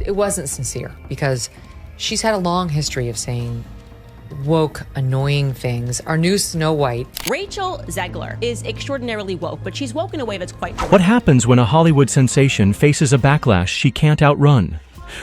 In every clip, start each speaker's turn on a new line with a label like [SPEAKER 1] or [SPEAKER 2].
[SPEAKER 1] it wasn't sincere, because she's had a long history of saying woke, annoying things. Our new Snow White.
[SPEAKER 2] Rachel Zegler is extraordinarily woke, but she's woke in a way that's quite...
[SPEAKER 3] What happens when a Hollywood sensation faces a backlash she can't outrun?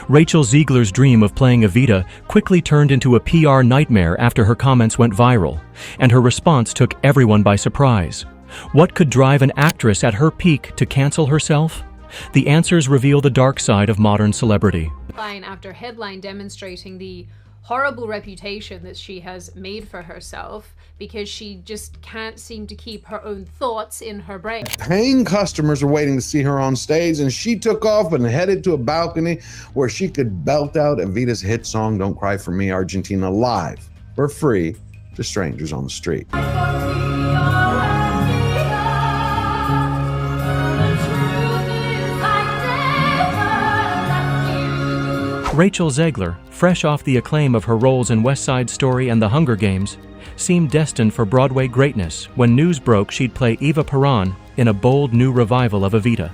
[SPEAKER 3] Rachel Zegler's dream of playing Evita quickly turned into a PR nightmare after her comments went viral, and her response took everyone by surprise. What could drive an actress at her peak to cancel herself? The answers reveal the dark side of modern celebrity.
[SPEAKER 4] Headline after headline demonstrating the horrible reputation that she has made for herself because she just can't seem to keep her own thoughts in her brain.
[SPEAKER 5] Paying customers are waiting to see her on stage, and she took off and headed to a balcony where she could belt out Evita's hit song, Don't Cry For Me, Argentina, live for free to strangers on the street.
[SPEAKER 3] Rachel Zegler, fresh off the acclaim of her roles in West Side Story and The Hunger Games, seemed destined for Broadway greatness when news broke she'd play Eva Perón in a bold new revival of Evita.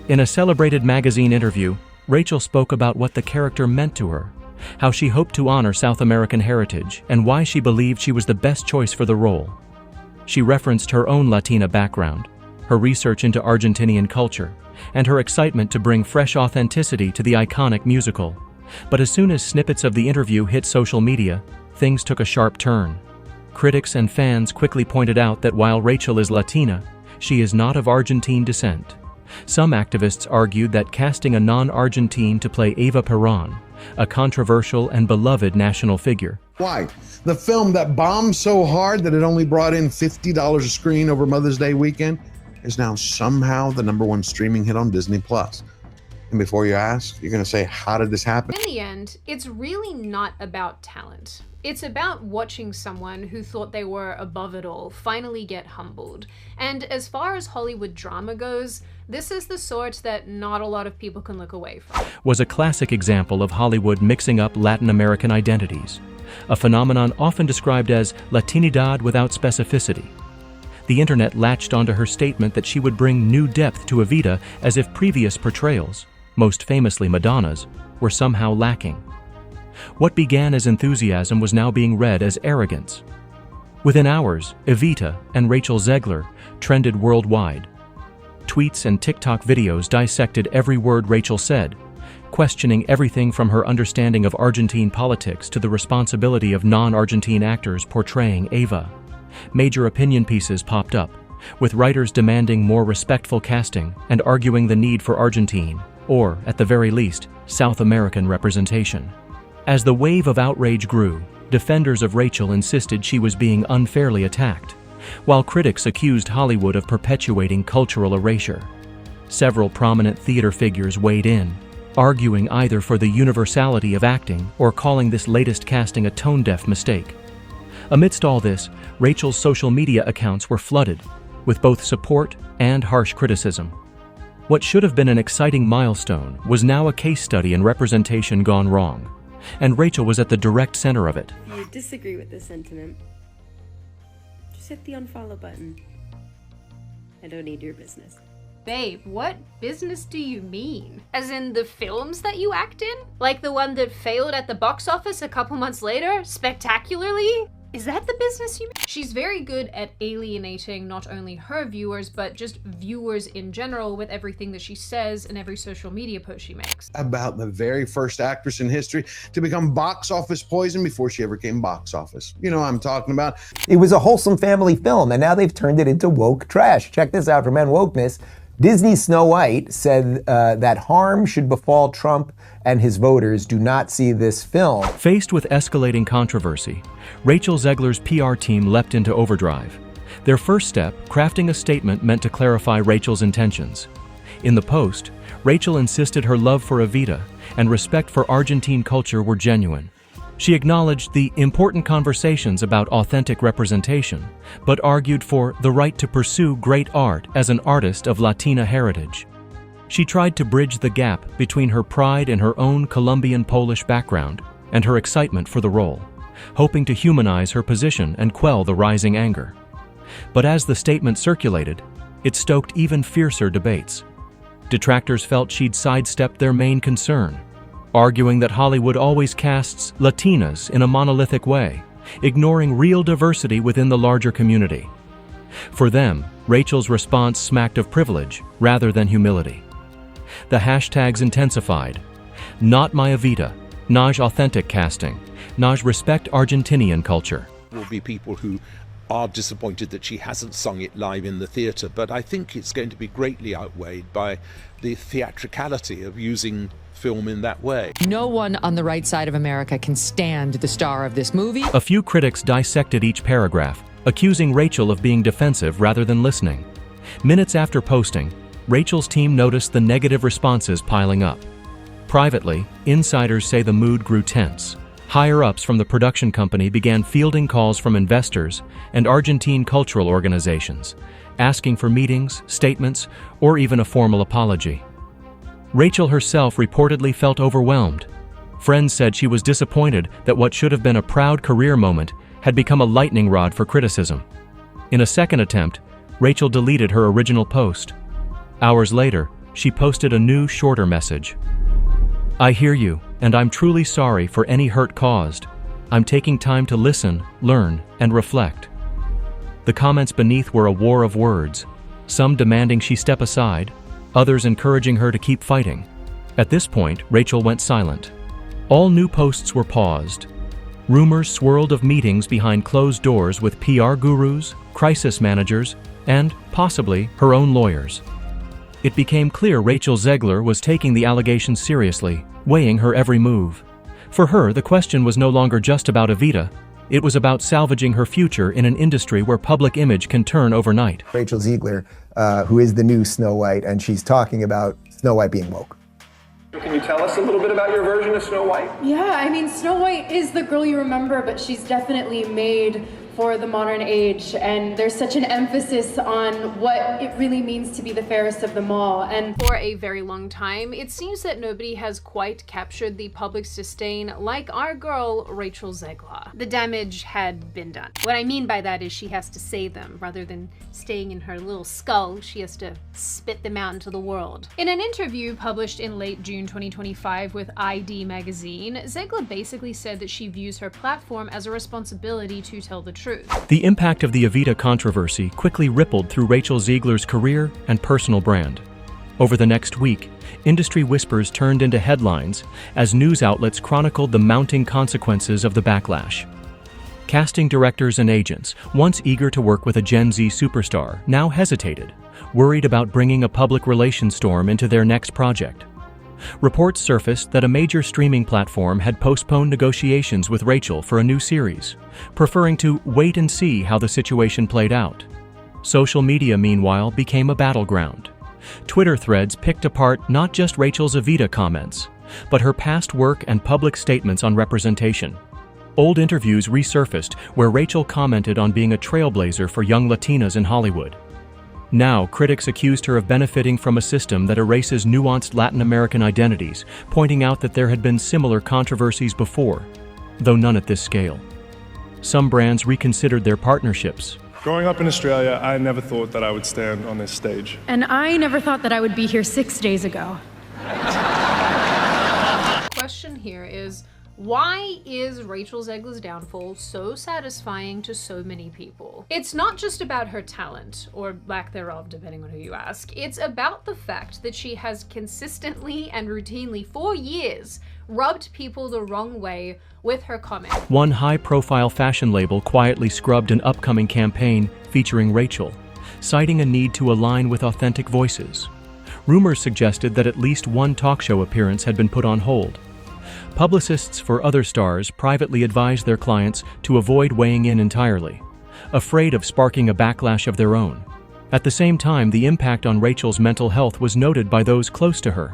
[SPEAKER 3] In a celebrated magazine interview, Rachel spoke about what the character meant to her, how she hoped to honor South American heritage, and why she believed she was the best choice for the role. She referenced her own Latina background, her research into Argentinian culture, and her excitement to bring fresh authenticity to the iconic musical. But as soon as snippets of the interview hit social media, things took a sharp turn. Critics and fans quickly pointed out that while Rachel is Latina, she is not of Argentine descent. Some activists argued that casting a non-Argentine to play Eva Perón, a controversial and beloved national figure.
[SPEAKER 5] Why? The film that bombed so hard that it only brought in $50 a screen over Mother's Day weekend is now somehow the #1 streaming hit on Disney+. And before you ask, you're going to say, how did this happen?
[SPEAKER 4] In the end, it's really not about talent. It's about watching someone who thought they were above it all finally get humbled. And as far as Hollywood drama goes, this is the sort that not a lot of people can look away from.
[SPEAKER 3] Was a classic example of Hollywood mixing up Latin American identities, a phenomenon often described as Latinidad without specificity. The internet latched onto her statement that she would bring new depth to Evita as if previous portrayals, most famously Madonna's, were somehow lacking. What began as enthusiasm was now being read as arrogance. Within hours, Evita and Rachel Zegler trended worldwide. Tweets and TikTok videos dissected every word Rachel said, questioning everything from her understanding of Argentine politics to the responsibility of non-Argentine actors portraying Eva. Major opinion pieces popped up, with writers demanding more respectful casting and arguing the need for Argentine, or, at the very least, South American representation. As the wave of outrage grew, defenders of Rachel insisted she was being unfairly attacked, while critics accused Hollywood of perpetuating cultural erasure. Several prominent theater figures weighed in, arguing either for the universality of acting or calling this latest casting a tone-deaf mistake. Amidst all this, Rachel's social media accounts were flooded, with both support and harsh criticism. What should have been an exciting milestone was now a case study in representation gone wrong, and Rachel was at the direct center of it.
[SPEAKER 6] If you disagree with this sentiment, just hit the unfollow button. I don't need your business.
[SPEAKER 4] Babe, what business do you mean? As in the films that you act in? Like the one that failed at the box office a couple months later, spectacularly? Is that the business you mean? She's very good at alienating not only her viewers, but just viewers in general with everything that she says and every social media post she makes.
[SPEAKER 5] About the very first actress in history to become box office poison before she ever came box office. You know what I'm talking about.
[SPEAKER 7] It was a wholesome family film, and now they've turned it into woke trash. Check this out from Men Wokeness. Disney's Snow White said that harm should befall Trump and his voters. Do not see this film.
[SPEAKER 3] Faced with escalating controversy, Rachel Zegler's PR team leapt into overdrive. Their first step, crafting a statement meant to clarify Rachel's intentions. In the post, Rachel insisted her love for Evita and respect for Argentine culture were genuine. She acknowledged the important conversations about authentic representation, but argued for the right to pursue great art as an artist of Latina heritage. She tried to bridge the gap between her pride in her own Colombian-Polish background and her excitement for the role, hoping to humanize her position and quell the rising anger. But as the statement circulated, it stoked even fiercer debates. Detractors felt she'd sidestepped their main concern, arguing that Hollywood always casts Latinas in a monolithic way, ignoring real diversity within the larger community. For them, Rachel's response smacked of privilege rather than humility. The hashtags intensified. Not my Evita, Naj authentic casting, Naj respect Argentinian culture.
[SPEAKER 8] Will be people who are disappointed that she hasn't sung it live in the theatre, but I think it's going to be greatly outweighed by the theatricality of using film in that way.
[SPEAKER 1] No one on the right side of America can stand the star of this movie.
[SPEAKER 3] A few critics dissected each paragraph, accusing Rachel of being defensive rather than listening. Minutes after posting, Rachel's team noticed the negative responses piling up. Privately, insiders say the mood grew tense. Higher-ups from the production company began fielding calls from investors and Argentine cultural organizations, asking for meetings, statements, or even a formal apology. Rachel herself reportedly felt overwhelmed. Friends said she was disappointed that what should have been a proud career moment had become a lightning rod for criticism. In a second attempt, Rachel deleted her original post. Hours later, she posted a new, shorter message. I hear you, and I'm truly sorry for any hurt caused. I'm taking time to listen, learn, and reflect. The comments beneath were a war of words, some demanding she step aside, others encouraging her to keep fighting. At this point, Rachel went silent. All new posts were paused. Rumors swirled of meetings behind closed doors with PR gurus, crisis managers, and, possibly, her own lawyers. It became clear Rachel Zegler was taking the allegations seriously, weighing her every move. For her, the question was no longer just about Evita. It was about salvaging her future in an industry where public image can turn overnight.
[SPEAKER 7] Rachel Zegler, who is the new Snow White, and she's talking about Snow White being woke.
[SPEAKER 9] Can you tell us a little bit about your version of Snow White?
[SPEAKER 10] Yeah, I mean, Snow White is the girl you remember, but she's definitely made for the modern age, and there's such an emphasis on what it really means to be the fairest of them all. And
[SPEAKER 4] for a very long time, it seems that nobody has quite captured the public's disdain like our girl, Rachel Zegler. The damage had been done. What I mean by that is she has to say them. Rather than staying in her little skull, she has to spit them out into the world. In an interview published in late June 2025 with ID magazine, Zegler basically said that she views her platform as a responsibility to tell the truth.
[SPEAKER 3] The impact of the Evita controversy quickly rippled through Rachel Zegler's career and personal brand. Over the next week, industry whispers turned into headlines as news outlets chronicled the mounting consequences of the backlash. Casting directors and agents, once eager to work with a Gen Z superstar, now hesitated, worried about bringing a public relations storm into their next project. Reports surfaced that a major streaming platform had postponed negotiations with Rachel for a new series, preferring to wait and see how the situation played out. Social media, meanwhile, became a battleground. Twitter threads picked apart not just Rachel's Evita comments, but her past work and public statements on representation. Old interviews resurfaced where Rachel commented on being a trailblazer for young Latinas in Hollywood. Now, critics accused her of benefiting from a system that erases nuanced Latin American identities, pointing out that there had been similar controversies before, though none at this scale. Some brands reconsidered their partnerships.
[SPEAKER 9] Growing up in Australia, I never thought that I would stand on this stage.
[SPEAKER 10] And I never thought that I would be here 6 days ago.
[SPEAKER 4] Question here is, why is Rachel Zegler's downfall so satisfying to so many people? It's not just about her talent, or lack thereof, depending on who you ask. It's about the fact that she has consistently and routinely, for years, rubbed people the wrong way with her comments.
[SPEAKER 3] One high-profile fashion label quietly scrubbed an upcoming campaign featuring Rachel, citing a need to align with authentic voices. Rumors suggested that at least one talk show appearance had been put on hold. Publicists for other stars privately advised their clients to avoid weighing in entirely, afraid of sparking a backlash of their own. At the same time, the impact on Rachel's mental health was noted by those close to her.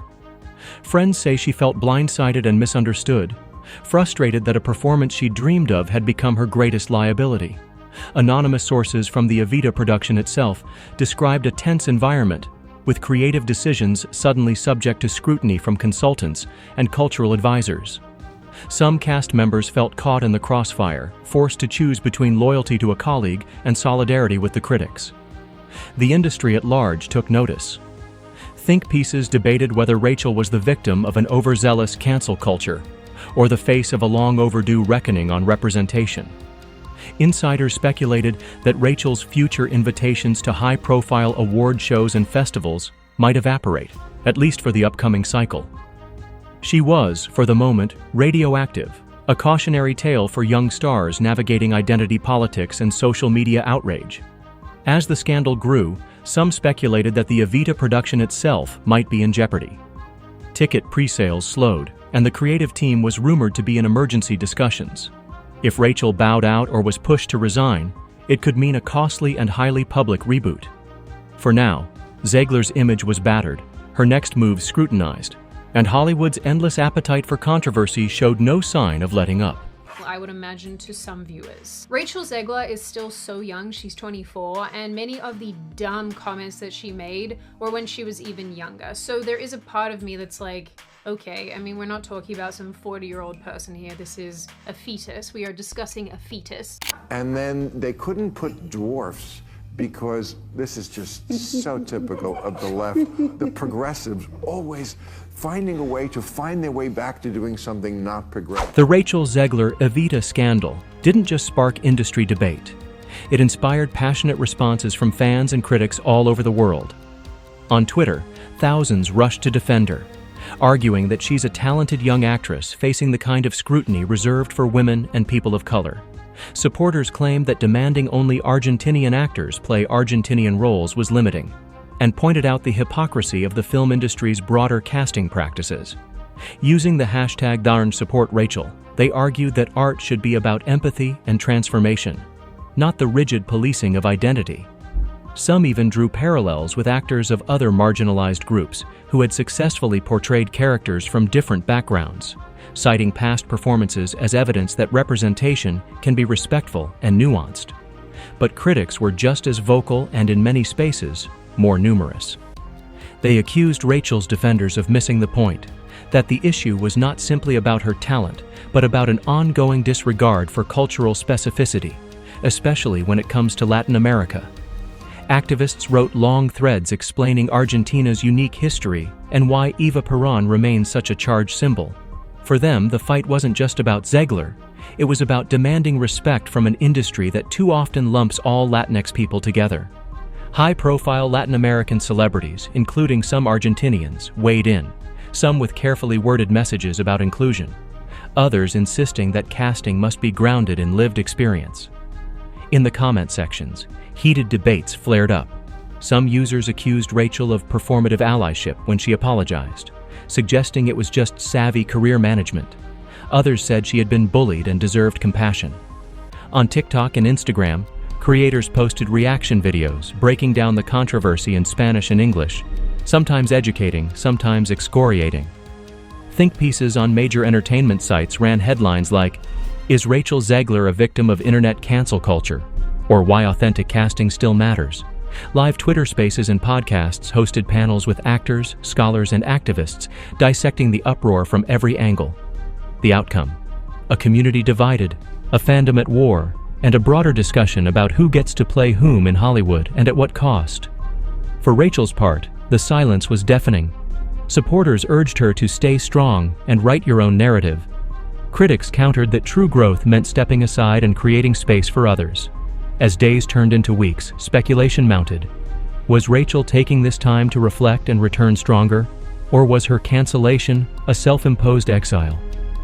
[SPEAKER 3] Friends say she felt blindsided and misunderstood, frustrated that a performance she dreamed of had become her greatest liability. Anonymous sources from the Evita production itself described a tense environment, with creative decisions suddenly subject to scrutiny from consultants and cultural advisors. Some cast members felt caught in the crossfire, forced to choose between loyalty to a colleague and solidarity with the critics. The industry at large took notice. Think pieces debated whether Rachel was the victim of an overzealous cancel culture or the face of a long overdue reckoning on representation. Insiders speculated that Rachel's future invitations to high-profile award shows and festivals might evaporate, at least for the upcoming cycle. She was, for the moment, radioactive, a cautionary tale for young stars navigating identity politics and social media outrage. As the scandal grew, some speculated that the Evita production itself might be in jeopardy. Ticket pre-sales slowed, and the creative team was rumored to be in emergency discussions. If Rachel bowed out or was pushed to resign, it could mean a costly and highly public reboot. For now, Zegler's image was battered, her next move scrutinized, and Hollywood's endless appetite for controversy showed no sign of letting up.
[SPEAKER 4] I would imagine, to some viewers. Rachel Zegler is still so young, she's 24, and many of the dumb comments that she made were when she was even younger. So there is a part of me that's like, okay, I mean, we're not talking about some 40-year-old person here. This is a fetus. We are discussing a fetus.
[SPEAKER 11] And then they couldn't put dwarfs because this is just so typical of the left. The progressives always finding a way to find their way back to doing something not progressive.
[SPEAKER 3] The Rachel Zegler Evita scandal didn't just spark industry debate. It inspired passionate responses from fans and critics all over the world. On Twitter, thousands rushed to defend her, arguing that she's a talented young actress facing the kind of scrutiny reserved for women and people of color. Supporters claimed that demanding only Argentinian actors play Argentinian roles was limiting, and pointed out the hypocrisy of the film industry's broader casting practices. Using the hashtag #DarnSupportRachel, they argued that art should be about empathy and transformation, not the rigid policing of identity. Some even drew parallels with actors of other marginalized groups who had successfully portrayed characters from different backgrounds, citing past performances as evidence that representation can be respectful and nuanced. But critics were just as vocal and, in many spaces, more numerous. They accused Rachel's defenders of missing the point, that the issue was not simply about her talent, but about an ongoing disregard for cultural specificity, especially when it comes to Latin America. Activists wrote long threads explaining Argentina's unique history and why Eva Perón remains such a charged symbol. For them, the fight wasn't just about Zegler, it was about demanding respect from an industry that too often lumps all Latinx people together. High-profile Latin American celebrities, including some Argentinians, weighed in, some with carefully worded messages about inclusion, others insisting that casting must be grounded in lived experience. In the comment sections, heated debates flared up. Some users accused Rachel of performative allyship when she apologized, suggesting it was just savvy career management. Others said she had been bullied and deserved compassion. On TikTok and Instagram, creators posted reaction videos breaking down the controversy in Spanish and English, sometimes educating, sometimes excoriating. Think pieces on major entertainment sites ran headlines like, "Is Rachel Zegler a victim of internet cancel culture?" or "Why authentic casting still matters." Live Twitter spaces and podcasts hosted panels with actors, scholars, and activists dissecting the uproar from every angle. The outcome: a community divided, a fandom at war, and a broader discussion about who gets to play whom in Hollywood and at what cost. For Rachel's part, the silence was deafening. Supporters urged her to stay strong and write your own narrative. Critics countered that true growth meant stepping aside and creating space for others. As days turned into weeks, speculation mounted. Was Rachel taking this time to reflect and return stronger? Or was her cancellation a self-imposed exile,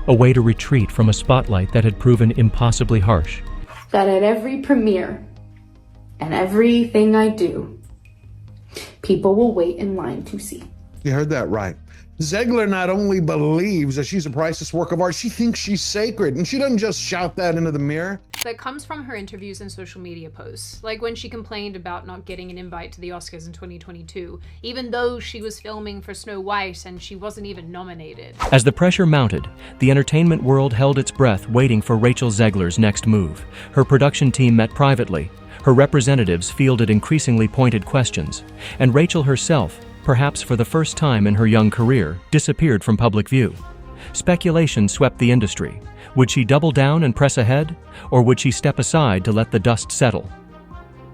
[SPEAKER 3] a way to retreat from a spotlight that had proven impossibly harsh?
[SPEAKER 10] That at every premiere and everything I do, people will wait in line to see.
[SPEAKER 5] You heard that right. Zegler not only believes that she's a priceless work of art, she thinks she's sacred, and she doesn't just shout that into the mirror.
[SPEAKER 4] That comes from her interviews and social media posts, like when she complained about not getting an invite to the Oscars in 2022, even though she was filming for Snow White and she wasn't even nominated.
[SPEAKER 3] As the pressure mounted, the entertainment world held its breath waiting for Rachel Zegler's next move. Her production team met privately, her representatives fielded increasingly pointed questions, and Rachel herself, perhaps for the first time in her young career, disappeared from public view. Speculation swept the industry. Would she double down and press ahead, or would she step aside to let the dust settle?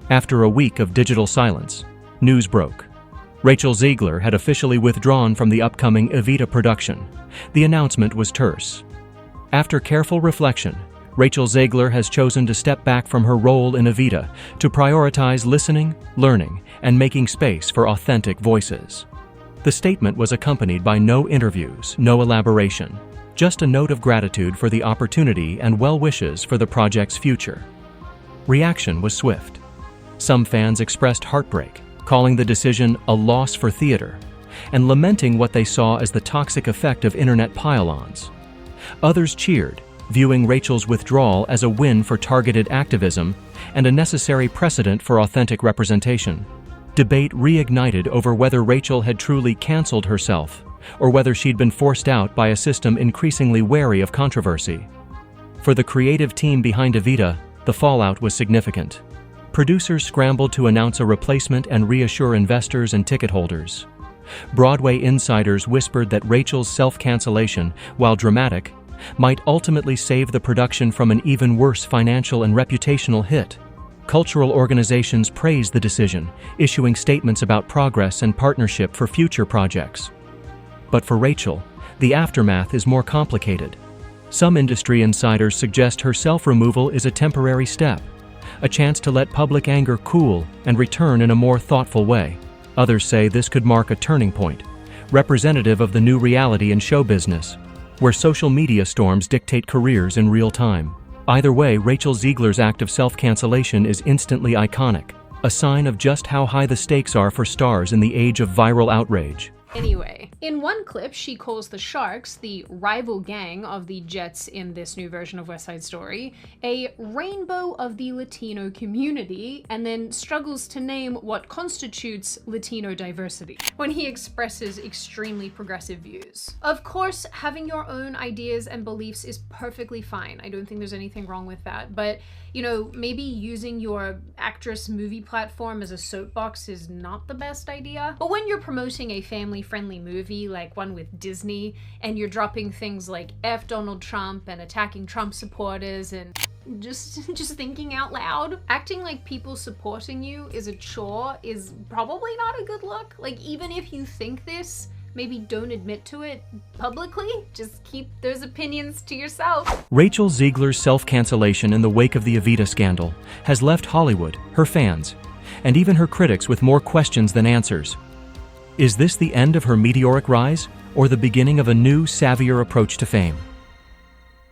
[SPEAKER 3] After a week of digital silence, news broke. Rachel Zegler had officially withdrawn from the upcoming Evita production. The announcement was terse. After careful reflection, Rachel Zegler has chosen to step back from her role in Evita to prioritize listening, learning, and making space for authentic voices. The statement was accompanied by no interviews, no elaboration, just a note of gratitude for the opportunity and well wishes for the project's future. Reaction was swift. Some fans expressed heartbreak, calling the decision a loss for theater, and lamenting what they saw as the toxic effect of internet pile-ons. Others cheered, viewing Rachel's withdrawal as a win for targeted activism and a necessary precedent for authentic representation. Debate reignited over whether Rachel had truly canceled herself, or whether she'd been forced out by a system increasingly wary of controversy. For the creative team behind Evita, the fallout was significant. Producers scrambled to announce a replacement and reassure investors and ticket holders. Broadway insiders whispered that Rachel's self-cancellation, while dramatic, might ultimately save the production from an even worse financial and reputational hit. Cultural organizations praised the decision, issuing statements about progress and partnership for future projects. But for Rachel, the aftermath is more complicated. Some industry insiders suggest her self-removal is a temporary step, a chance to let public anger cool and return in a more thoughtful way. Others say this could mark a turning point, representative of the new reality in show business, where social media storms dictate careers in real time. Either way, Rachel Zegler's act of self-cancellation is instantly iconic, a sign of just how high the stakes are for stars in the age of viral outrage.
[SPEAKER 4] Anyway, in one clip, she calls the Sharks, the rival gang of the Jets in this new version of West Side Story, a rainbow of the Latino community, and then struggles to name what constitutes Latino diversity when he expresses extremely progressive views. Of course, having your own ideas and beliefs is perfectly fine. I don't think there's anything wrong with that, but you know, maybe using your actress movie platform as a soapbox is not the best idea. But when you're promoting a family-friendly movie like one with Disney, and you're dropping things like F Donald Trump and attacking Trump supporters and just thinking out loud, acting like people supporting you is a chore is probably not a good look. Like, even if you think this, maybe don't admit to it publicly. Just keep those opinions to yourself.
[SPEAKER 3] Rachel Zegler's self-cancellation in the wake of the Evita scandal has left Hollywood, her fans, and even her critics with more questions than answers. Is this the end of her meteoric rise, or the beginning of a new, savvier approach to fame?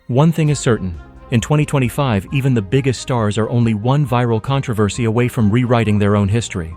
[SPEAKER 3] One thing is certain. In 2025, even the biggest stars are only one viral controversy away from rewriting their own history.